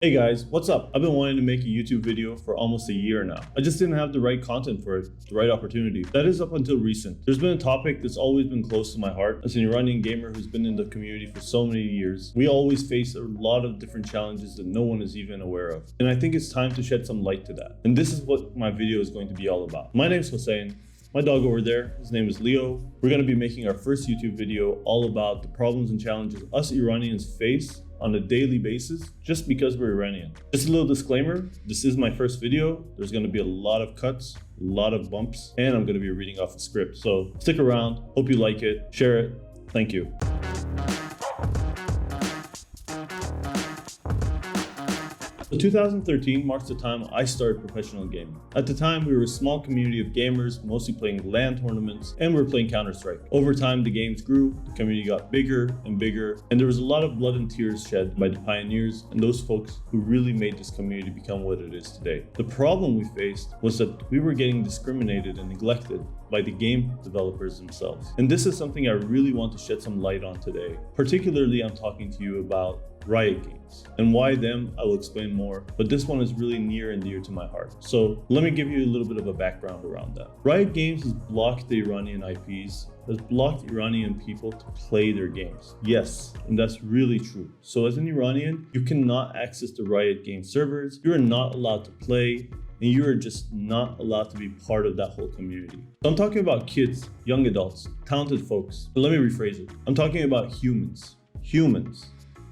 Hey guys, what's up? I've been wanting to make a YouTube video for almost a year now. I just didn't have the right content for it, the right opportunity. That is up until recent. There's been a topic that's always been close to my heart. As an Iranian gamer who's been in the community for so many years, we always face a lot of different challenges that no one is even aware of. And I think it's time to shed some light to that. And this is what my video is going to be all about. My name's Hussein. My dog over there, his name is Leo. We're going to be making our first YouTube video all about the problems and challenges us Iranians face on a daily basis just because we're Iranian. Just a little disclaimer, this is my first video. There's going to be a lot of cuts, a lot of bumps, and I'm going to be reading off a script. So stick around, hope you like it, share it. Thank you. So 2013 marks the time I started professional gaming. At the time, we were a small community of gamers, mostly playing LAN tournaments, and we were playing Counter-Strike. Over time, the games grew, the community got bigger and bigger, and there was a lot of blood and tears shed by the pioneers and those folks who really made this community become what it is today. The problem we faced was that we were getting discriminated and neglected by the game developers themselves. And this is something I really want to shed some light on today. Particularly, I'm talking to you about Riot Games. And why them, I will explain more, but this one is really near and dear to my heart. So let me give you a little bit of a background around that. Riot Games has blocked the Iranian IPs, has blocked Iranian people to play their games. Yes, and that's really true. So as an Iranian, you cannot access the Riot Games servers, you are not allowed to play, and you are just not allowed to be part of that whole community. So I'm talking about kids, young adults, talented folks. But let me rephrase it. I'm talking about humans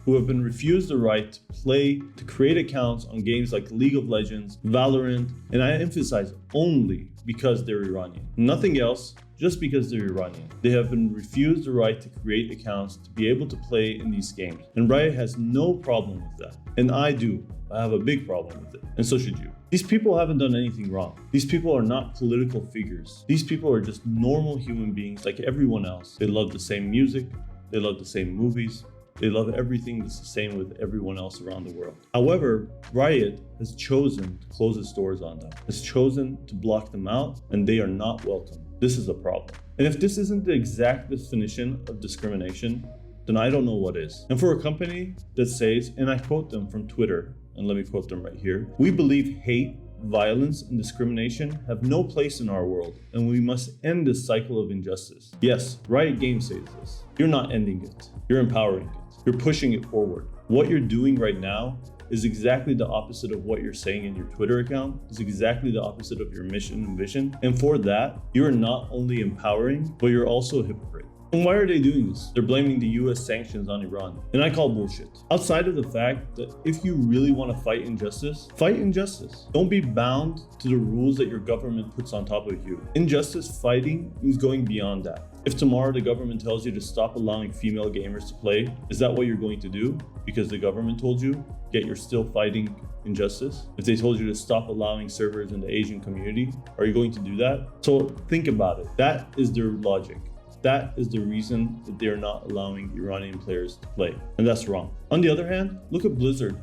who have been refused the right to play, to create accounts on games like League of Legends, Valorant, and I emphasize only because they're Iranian. Nothing else, just because they're Iranian. They have been refused the right to create accounts to be able to play in these games. And Riot has no problem with that. And I do. I have a big problem with it. And so should you. These people haven't done anything wrong. These people are not political figures. These people are just normal human beings like everyone else. They love the same music. They love the same movies. They love everything that's the same with everyone else around the world. However, Riot has chosen to close its doors on them, has chosen to block them out, and they are not welcome. This is a problem. And if this isn't the exact definition of discrimination, then I don't know what is. And for a company that says, and I quote them from Twitter, and let me quote them right here, "We believe hate, violence, and discrimination have no place in our world, and we must end this cycle of injustice." Yes, Riot Games says this. You're not ending it. You're empowering it. You're pushing it forward. What you're doing right now is exactly the opposite of what you're saying in your Twitter account. It's exactly the opposite of your mission and vision. And for that, you're not only empowering, but you're also a hypocrite. And why are they doing this? They're blaming the US sanctions on Iran. And I call bullshit. Outside of the fact that if you really want to fight injustice, fight injustice. Don't be bound to the rules that your government puts on top of you. Injustice fighting means going beyond that. If tomorrow the government tells you to stop allowing female gamers to play, is that what you're going to do? Because the government told you, yet you're still fighting injustice? If they told you to stop allowing servers in the Asian community, are you going to do that? So think about it. That is their logic. That is the reason that they're not allowing Iranian players to play. And that's wrong. On the other hand, look at Blizzard.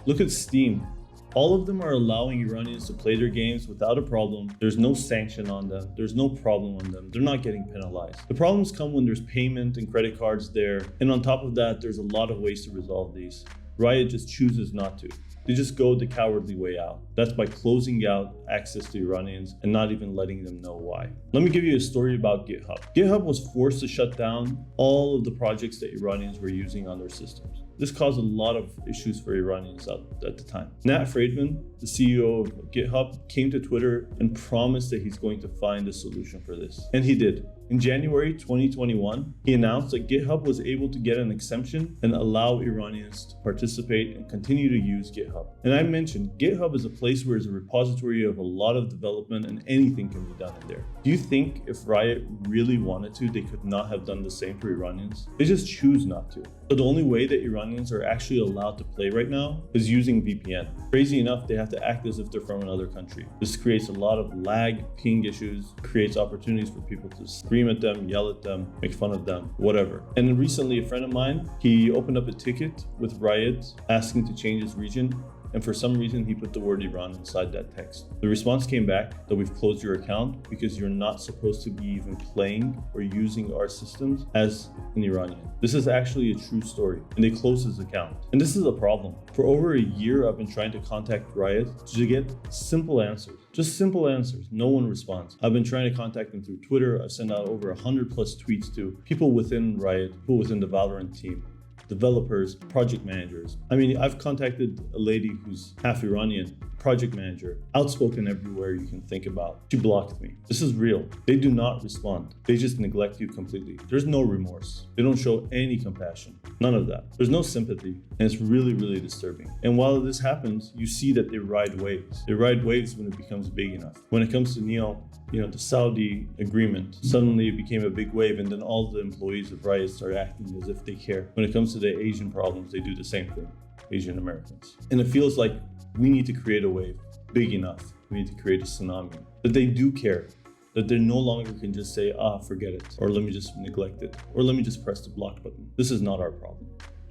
Look at Steam. All of them are allowing Iranians to play their games without a problem. There's no sanction on them. There's no problem on them. They're not getting penalized. The problems come when there's payment and credit cards there. And on top of that, there's a lot of ways to resolve these. Riot just chooses not to. They just go the cowardly way out. That's by closing out access to Iranians and not even letting them know why. Let me give you a story about GitHub. GitHub was forced to shut down all of the projects that Iranians were using on their systems. This caused a lot of issues for Iranians at the time. Nat Friedman, the CEO of GitHub, came to Twitter and promised that he's going to find a solution for this. And he did. In January 2021, he announced that GitHub was able to get an exemption and allow Iranians to participate and continue to use GitHub. And I mentioned GitHub is a place where it's a repository of a lot of development and anything can be done in there. Do you think if Riot really wanted to, they could not have done the same for Iranians? They just choose not to. So the only way that Iranians are actually allowed to play right now is using VPN. Crazy enough, they have to act as if they're from another country. This creates a lot of lag, ping issues, creates opportunities for people to scream at them, yell at them, make fun of them, whatever. And then recently, a friend of mine, he opened up a ticket with Riot asking to change his region. and for some reason he put the word Iran inside that text. The response came back that we've closed your account because you're not supposed to be even playing or using our systems as an Iranian. This is actually a true story, and they closed his account. And this is a problem. For over a year, I've been trying to contact Riot to get simple answers. Just simple answers. No one responds. I've been trying to contact them through Twitter. I've sent out over 100 plus tweets to people within Riot, people within the Valorant team, developers, project managers. I mean, I've contacted a lady who's half Iranian, project manager, outspoken everywhere you can think about. She blocked me. This is real. They do not respond. They just neglect you completely. There's no remorse. They don't show any compassion. None of that. There's no sympathy. And it's really, really disturbing. And while this happens, you see that they ride waves. They ride waves when it becomes big enough. When it comes to the Saudi agreement, suddenly it became a big wave, and then all the employees of Riot start acting as if they care. When it comes to the Asian problems, they do the same thing. Asian Americans. And it feels like we need to create a wave big enough. We need to create a tsunami. That they do care. That they no longer can just say, forget it. Or let me just neglect it. Or let me just press the block button. This is not our problem.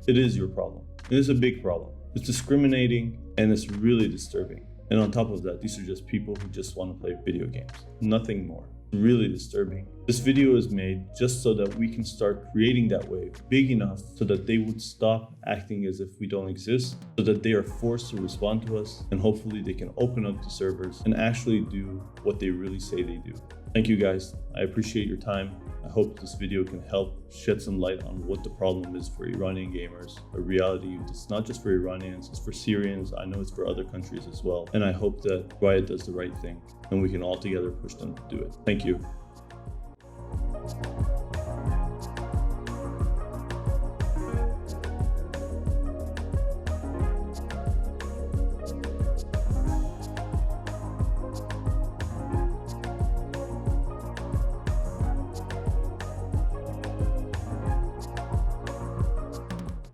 It is your problem. It is a big problem. It's discriminating and it's really disturbing. And on top of that, these are just people who just want to play video games. Nothing more. Really disturbing. This video is made just so that we can start creating that wave big enough so that they would stop acting as if we don't exist, so that they are forced to respond to us, and hopefully they can open up the servers and actually do what they really say they do. Thank you guys. I appreciate your time. I hope this video can help shed some light on what the problem is for Iranian gamers. A reality, it's not just for Iranians, it's for Syrians. I know it's for other countries as well. And I hope that Riot does the right thing and we can all together push them to do it. Thank you.